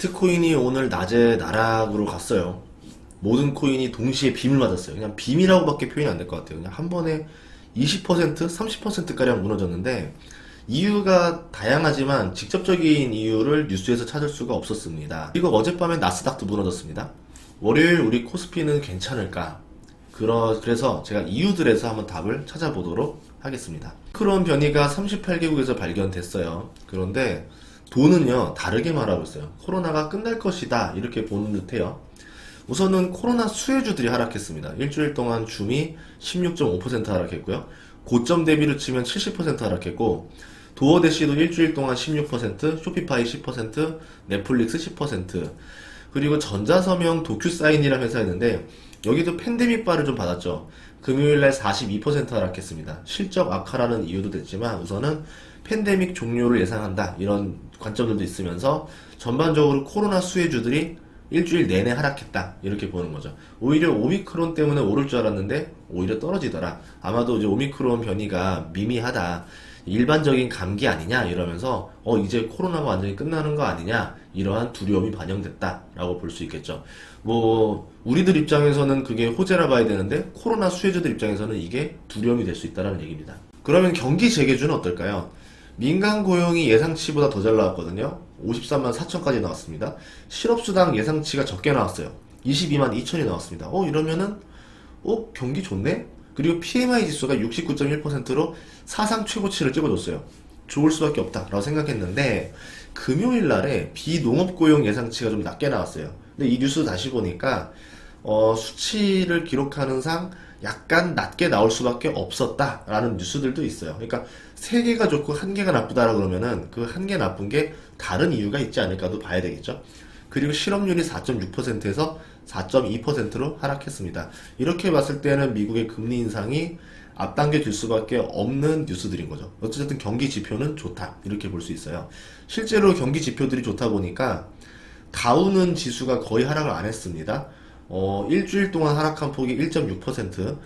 비트코인이 오늘 낮에 나락으로 갔어요. 모든 코인이 동시에 빔을 맞았어요. 그냥 빔이라고밖에 표현이 안 될 것 같아요. 그냥 한 번에 20%, 30%가량 무너졌는데, 이유가 다양하지만 직접적인 이유를 뉴스에서 찾을 수가 없었습니다. 그리고 어젯밤에 나스닥도 무너졌습니다. 월요일 우리 코스피는 괜찮을까? 그래서 제가 이유들에서 한번 답을 찾아보도록 하겠습니다. 크론 변이가 38개국에서 발견됐어요. 그런데 돈은요, 다르게 말하고 있어요. 코로나가 끝날 것이다, 이렇게 보는 듯해요. 우선은 코로나 수혜주들이 하락했습니다. 일주일 동안 줌이 16.5% 하락했고요. 고점 대비를 치면 70% 하락했고, 도어대시도 일주일 동안 16%, 쇼피파이 10%, 넷플릭스 10%, 그리고 전자서명 도큐사인이라는 회사였는데, 여기도 팬데믹바를 좀 받았죠. 금요일날 42% 하락했습니다. 실적 악화라는 이유도 됐지만 우선은 팬데믹 종료를 예상한다, 이런 관점들도 있으면서 전반적으로 코로나 수혜주들이 일주일 내내 하락했다, 이렇게 보는 거죠. 오히려 오미크론 때문에 오를 줄 알았는데 오히려 떨어지더라. 아마도 이제 오미크론 변이가 미미하다, 일반적인 감기 아니냐 이러면서 이제 코로나가 완전히 끝나는 거 아니냐, 이러한 두려움이 반영됐다 라고 볼 수 있겠죠. 우리들 입장에서는 그게 호재라 봐야 되는데 코로나 수혜자들 입장에서는 이게 두려움이 될 수 있다는 얘기입니다. 그러면 경기 재개주는 어떨까요? 민간 고용이 예상치보다 더 잘 나왔거든요. 53만 4천까지 나왔습니다. 실업수당 예상치가 적게 나왔어요. 22만 2천이 나왔습니다. 이러면은 경기 좋네? 그리고 PMI 지수가 69.1%로 사상 최고치를 찍어줬어요. 좋을 수밖에 없다라고 생각했는데, 금요일 날에 비농업 고용 예상치가 좀 낮게 나왔어요. 근데 이 뉴스 다시 보니까 수치를 기록하는 상 약간 낮게 나올 수밖에 없었다라는 뉴스들도 있어요. 그러니까 3개가 좋고 1개가 나쁘다라 그러면은 그 1개 나쁜 게 다른 이유가 있지 않을까도 봐야 되겠죠. 그리고 실업률이 4.6%에서 4.2%로 하락했습니다. 이렇게 봤을 때는 미국의 금리 인상이 앞당겨 질 수밖에 없는 뉴스들인 거죠. 어쨌든 경기 지표는 좋다, 이렇게 볼 수 있어요. 실제로 경기 지표들이 좋다 보니까 다우는 지수가 거의 하락을 안 했습니다. 일주일 동안 하락한 폭이 1.6%,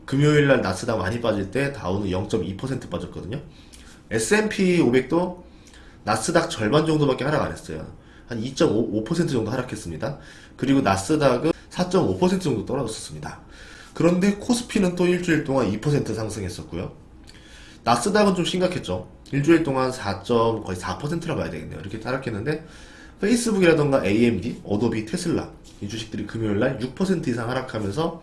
금요일날 나스닥 많이 빠질 때 다우는 0.2% 빠졌거든요. S&P 500도 나스닥 절반 정도밖에 하락 안 했어요. 한 2.5% 정도 하락했습니다. 그리고 나스닥은 4.5% 정도 떨어졌었습니다. 그런데 코스피는 또 일주일 동안 2% 상승했었고요. 나스닥은 좀 심각했죠. 일주일 동안 거의 4%라 봐야 되겠네요. 이렇게 하락했는데, 페이스북이라던가 AMD, 어도비, 테슬라, 이 주식들이 금요일날 6% 이상 하락하면서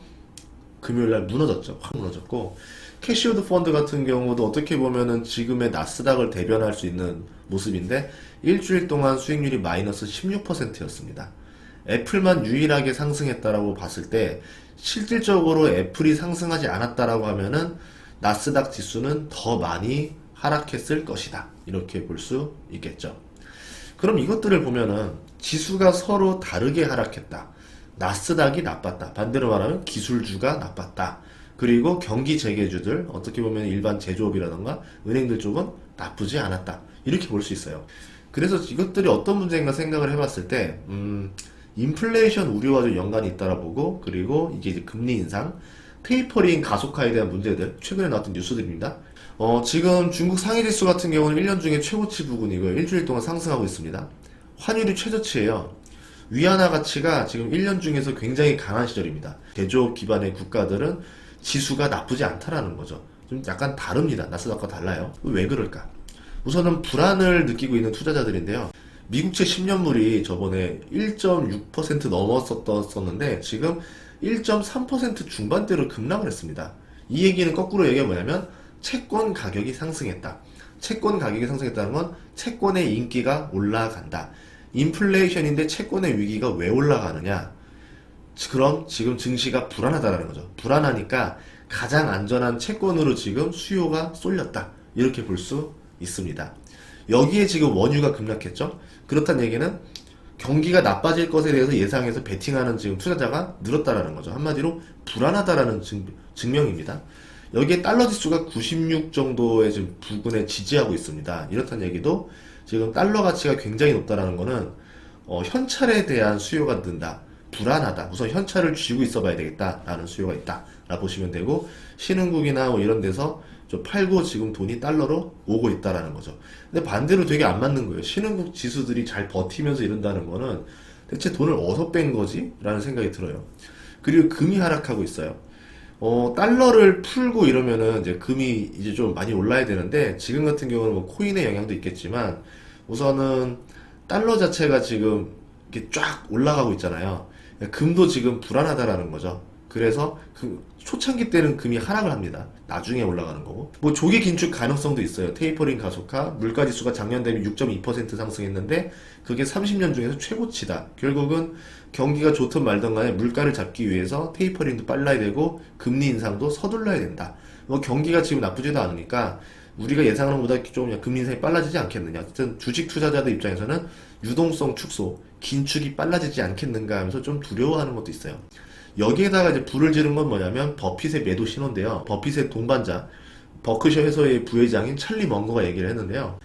금요일날 무너졌죠. 확 무너졌고, 캐시우드 펀드 같은 경우도 어떻게 보면은 지금의 나스닥을 대변할 수 있는 모습인데, 일주일 동안 수익률이 마이너스 16%였습니다. 애플만 유일하게 상승했다라고 봤을 때, 실질적으로 애플이 상승하지 않았다라고 하면은 나스닥 지수는 더 많이 하락했을 것이다, 이렇게 볼 수 있겠죠. 그럼 이것들을 보면은 지수가 서로 다르게 하락했다, 나스닥이 나빴다, 반대로 말하면 기술주가 나빴다, 그리고 경기 재개주들, 어떻게 보면 일반 제조업이라던가 은행들 쪽은 나쁘지 않았다, 이렇게 볼 수 있어요. 그래서 이것들이 어떤 문제인가 생각을 해봤을 때 인플레이션 우려와 좀 연관이 있다라 보고, 그리고 이게 이제 금리 인상, 테이퍼링 가속화에 대한 문제들, 최근에 나왔던 뉴스들입니다. 지금 중국 상해지수 같은 경우는 1년 중에 최고치 부근이고요. 일주일 동안 상승하고 있습니다. 환율이 최저치예요. 위안화 가치가 지금 1년 중에서 굉장히 강한 시절입니다. 제조업 기반의 국가들은 지수가 나쁘지 않다라는 거죠. 좀 약간 다릅니다. 나스닥과 달라요. 왜 그럴까? 우선은 불안을 느끼고 있는 투자자들인데요. 미국채 10년물이 저번에 1.6% 넘었었는데 지금 1.3% 중반대로 급락을 했습니다. 이 얘기는 거꾸로 얘기가 뭐냐면 채권 가격이 상승했다. 채권 가격이 상승했다는 건 채권의 인기가 올라간다. 인플레이션인데 채권의 위기가 왜 올라가느냐? 그럼 지금 증시가 불안하다라는 거죠. 불안하니까 가장 안전한 채권으로 지금 수요가 쏠렸다, 이렇게 볼 수 있습니다. 여기에 지금 원유가 급락했죠. 그렇다는 얘기는 경기가 나빠질 것에 대해서 예상해서 베팅하는 지금 투자자가 늘었다라는 거죠. 한마디로 불안하다라는 증명입니다. 여기에 달러 지수가 96 정도의 지금 부근에 지지하고 있습니다. 이렇다는 얘기도 지금 달러 가치가 굉장히 높다라는 거는 현찰에 대한 수요가 는다, 불안하다, 우선 현찰을 쥐고 있어 봐야 되겠다라는 수요가 있다 라 보시면 되고, 신흥국이나 이런 데서 좀 팔고 지금 돈이 달러로 오고 있다라는 거죠. 근데 반대로 되게 안 맞는 거예요. 신흥국 지수들이 잘 버티면서 이런다는 거는 대체 돈을 어디서 뺀 거지? 라는 생각이 들어요. 그리고 금이 하락하고 있어요. 달러를 풀고 이러면은 이제 금이 이제 좀 많이 올라야 되는데, 지금 같은 경우는 뭐 코인의 영향도 있겠지만, 우선은 달러 자체가 지금 이렇게 쫙 올라가고 있잖아요. 금도 지금 불안하다라는 거죠. 그래서 초창기 때는 금이 하락을 합니다. 나중에 올라가는 거고. 뭐 조기 긴축 가능성도 있어요. 테이퍼링 가속화, 물가지수가 작년 대비 6.2% 상승했는데 그게 30년 중에서 최고치다. 결국은 경기가 좋든 말든 간에 물가를 잡기 위해서 테이퍼링도 빨라야 되고 금리 인상도 서둘러야 된다. 뭐 경기가 지금 나쁘지도 않으니까 우리가 예상하는 것보다 좀 금리 인상이 빨라지지 않겠느냐. 어쨌든 주식 투자자들 입장에서는 유동성 축소, 긴축이 빨라지지 않겠는가 하면서 좀 두려워하는 것도 있어요. 여기에다가 이제 불을 지른 건 뭐냐면 버핏의 매도 신호인데요. 버핏의 동반자, 버크셔 해서의 부회장인 찰리 먼거가 얘기를 했는데요.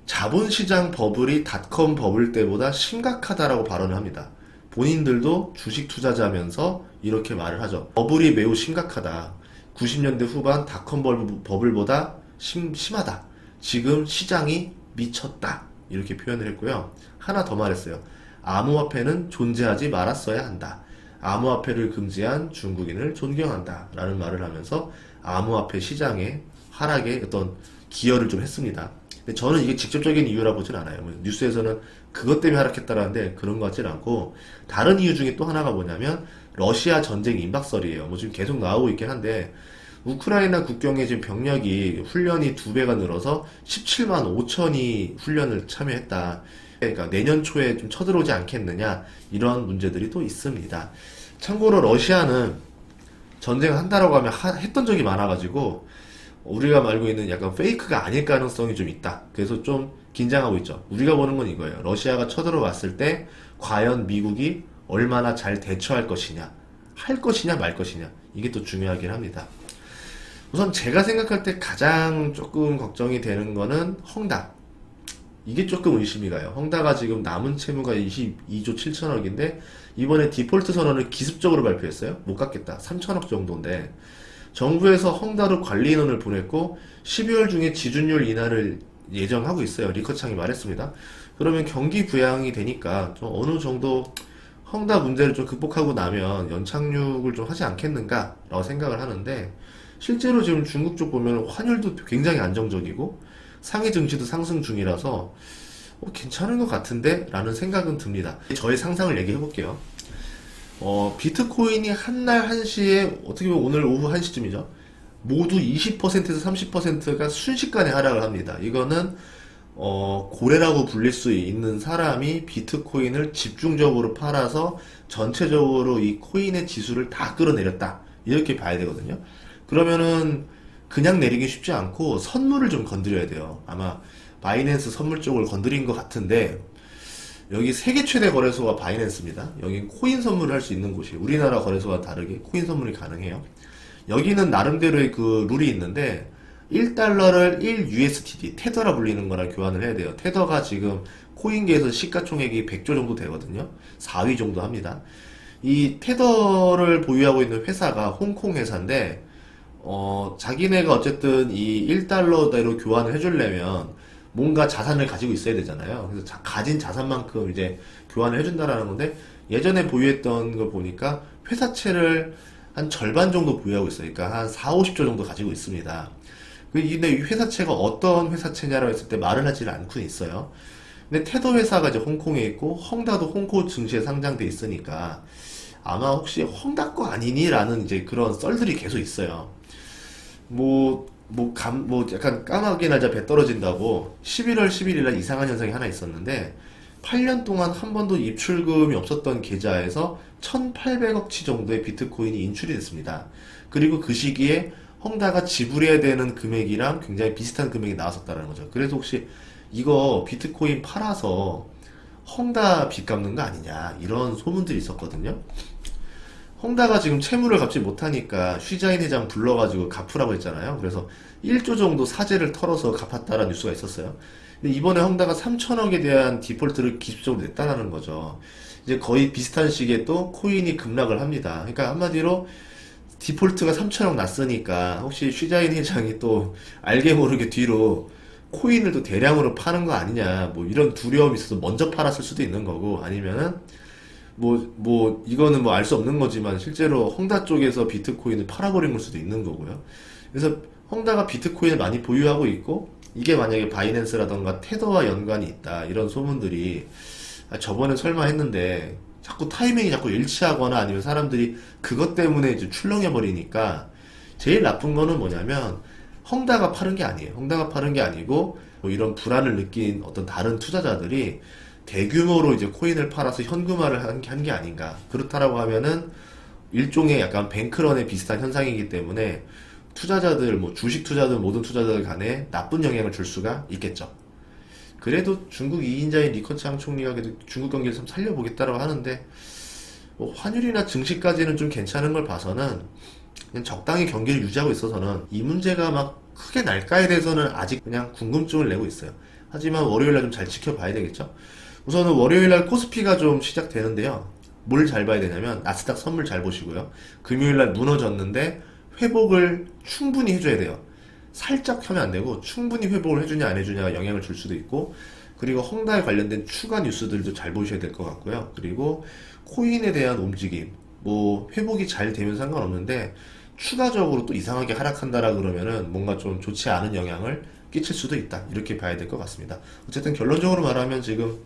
자본시장 버블이 닷컴 버블 때보다 심각하다라고 발언을 합니다. 본인들도 주식 투자자면서 이렇게 말을 하죠. 버블이 매우 심각하다. 90년대 후반 닷컴 버블보다 심하다. 지금 시장이 미쳤다. 이렇게 표현을 했고요. 하나 더 말했어요. 암호화폐는 존재하지 말았어야 한다. 암호화폐를 금지한 중국인을 존경한다. 라는 말을 하면서 암호화폐 시장의 하락에 어떤 기여를 좀 했습니다. 근데 저는 이게 직접적인 이유라 보진 않아요. 뉴스에서는 그것 때문에 하락했다라는데 그런 것 같진 않고, 다른 이유 중에 또 하나가 뭐냐면 러시아 전쟁 임박설이에요. 뭐 지금 계속 나오고 있긴 한데, 우크라이나 국경에 지금 병력이 훈련이 2배가 늘어서 17만 5천이 훈련을 참여했다. 그러니까 내년 초에 좀 쳐들어오지 않겠느냐, 이런 문제들이 또 있습니다. 참고로 러시아는 전쟁을 한다라고 하면 했던 적이 많아가지고 우리가 알고 있는 약간 페이크가 아닐 가능성이 좀 있다. 그래서 좀 긴장하고 있죠. 우리가 보는 건 이거예요. 러시아가 쳐들어왔을 때 과연 미국이 얼마나 잘 대처할 것이냐, 할 것이냐 말 것이냐, 이게 또 중요하긴 합니다. 우선 제가 생각할 때 가장 조금 걱정이 되는 거는 헝다. 이게 조금 의심이 가요. 헝다가 지금 남은 채무가 22조 7천억인데 이번에 디폴트 선언을 기습적으로 발표했어요. 못 갚겠다. 3천억 정도인데 정부에서 헝다로 관리 인원을 보냈고 12월 중에 지준율 인하를 예정하고 있어요. 리커창이 말했습니다. 그러면 경기 부양이 되니까 좀 어느 정도 헝다 문제를 좀 극복하고 나면 연착륙을 좀 하지 않겠는가 라고 생각을 하는데, 실제로 지금 중국 쪽 보면 환율도 굉장히 안정적이고 상해 증시도 상승 중이라서 괜찮은 것 같은데 라는 생각은 듭니다. 저의 상상을 얘기해 볼게요. 비트코인이 한날 1시에, 어떻게 보면 오늘 오후 1시쯤이죠. 모두 20%에서 30%가 순식간에 하락을 합니다. 이거는 고래라고 불릴 수 있는 사람이 비트코인을 집중적으로 팔아서 전체적으로 이 코인의 지수를 다 끌어내렸다. 이렇게 봐야 되거든요. 그러면은 그냥 내리기 쉽지 않고 선물을 좀 건드려야 돼요. 아마 바이낸스 선물 쪽을 건드린 것 같은데, 여기 세계 최대 거래소가 바이낸스입니다. 여긴 코인 선물을 할 수 있는 곳이에요. 우리나라 거래소와 다르게 코인 선물이 가능해요. 여기는 나름대로의 그 룰이 있는데 1달러를 1USDT, 테더라 불리는 거랑 교환을 해야 돼요. 테더가 지금 코인계에서 시가총액이 100조 정도 되거든요. 4위 정도 합니다. 이 테더를 보유하고 있는 회사가 홍콩 회사인데, 자기네가 어쨌든 이 1달러대로 교환을 해주려면 뭔가 자산을 가지고 있어야 되잖아요. 그래서 가진 자산만큼 이제 교환을 해준다라는 건데, 예전에 보유했던 걸 보니까 회사채를 한 절반 정도 보유하고 있어요. 그러니까 한 4, 50조 정도 가지고 있습니다. 근데 이 회사채가 어떤 회사채냐라고 했을 때 말을 하지를 않고 있어요. 근데 테더 회사가 이제 홍콩에 있고 헝다도 홍콩 증시에 상장돼 있으니까 아마 혹시 헝다 거 아니니라는 이제 그런 썰들이 계속 있어요. 약간 까마귀 날짜 배 떨어진다고 11월 11일 날 이상한 현상이 하나 있었는데, 8년 동안 한 번도 입출금이 없었던 계좌에서 1,800억치 정도의 비트코인이 인출이 됐습니다. 그리고 그 시기에 헝다가 지불해야 되는 금액이랑 굉장히 비슷한 금액이 나왔었다는 거죠. 그래서 혹시 이거 비트코인 팔아서 헝다 빚 갚는 거 아니냐, 이런 소문들이 있었거든요. 헝다가 지금 채무를 갚지 못하니까 슈자인 회장 불러가지고 갚으라고 했잖아요. 그래서 1조 정도 사재를 털어서 갚았다라는 뉴스가 있었어요. 근데 이번에 헝다가 3천억에 대한 디폴트를 기습적으로 냈다라는 거죠. 이제 거의 비슷한 시기에 또 코인이 급락을 합니다. 그러니까 한마디로 디폴트가 3천억 났으니까 혹시 쉬자인 회장이 또 알게 모르게 뒤로 코인을 또 대량으로 파는 거 아니냐 뭐 이런 두려움이 있어서 먼저 팔았을 수도 있는 거고, 아니면은 이거는 뭐 알 수 없는 거지만 실제로 헝다 쪽에서 비트코인을 팔아버린 걸 수도 있는 거고요. 그래서 헝다가 비트코인을 많이 보유하고 있고, 이게 만약에 바이낸스라던가 테더와 연관이 있다 이런 소문들이 저번에 설마 했는데 자꾸 타이밍이 자꾸 일치하거나 아니면 사람들이 그것 때문에 이제 출렁해 버리니까, 제일 나쁜 거는 뭐냐면 헝다가 파는 게 아니에요. 헝다가 파는 게 아니고 뭐 이런 불안을 느낀 어떤 다른 투자자들이 대규모로 이제 코인을 팔아서 현금화를 한 게 아닌가. 그렇다라고 하면은 일종의 약간 뱅크런에 비슷한 현상이기 때문에 투자자들, 뭐 주식 투자들, 모든 투자자들 간에 나쁜 영향을 줄 수가 있겠죠. 그래도 중국 2인자인 리커창 총리가 그래도 중국 경기를 좀 살려보겠다라고 하는데, 뭐 환율이나 증시까지는 좀 괜찮은 걸 봐서는 그냥 적당히 경기를 유지하고 있어서는 이 문제가 막 크게 날까에 대해서는 아직 그냥 궁금증을 내고 있어요. 하지만 월요일날 좀 잘 지켜봐야 되겠죠. 우선은 월요일날 코스피가 좀 시작되는데요. 뭘 잘 봐야 되냐면 나스닥 선물 잘 보시고요. 금요일날 무너졌는데 회복을 충분히 해줘야 돼요. 살짝 하면 안 되고 충분히 회복을 해주냐 안 해주냐가 영향을 줄 수도 있고, 그리고 헝다에 관련된 추가 뉴스들도 잘 보셔야 될 것 같고요. 그리고 코인에 대한 움직임, 뭐 회복이 잘 되면 상관없는데 추가적으로 또 이상하게 하락한다라 그러면은 뭔가 좀 좋지 않은 영향을 끼칠 수도 있다, 이렇게 봐야 될 것 같습니다. 어쨌든 결론적으로 말하면 지금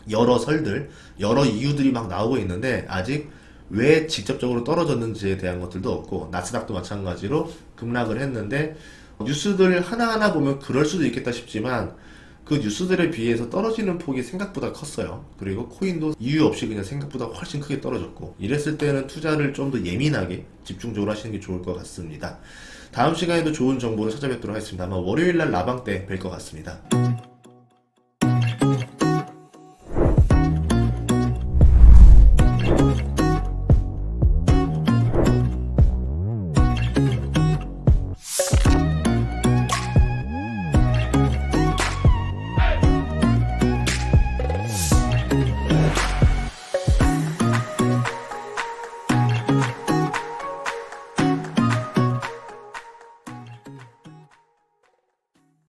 여러 설들, 여러 이유들이 막 나오고 있는데 아직 왜 직접적으로 떨어졌는지에 대한 것들도 없고, 나스닥도 마찬가지로 급락을 했는데 뉴스들 하나하나 보면 그럴 수도 있겠다 싶지만 그 뉴스들에 비해서 떨어지는 폭이 생각보다 컸어요. 그리고 코인도 이유 없이 그냥 생각보다 훨씬 크게 떨어졌고, 이랬을 때는 투자를 좀 더 예민하게 집중적으로 하시는 게 좋을 것 같습니다. 다음 시간에도 좋은 정보를 찾아뵙도록 하겠습니다. 아마 월요일날 라방 때 뵐 것 같습니다.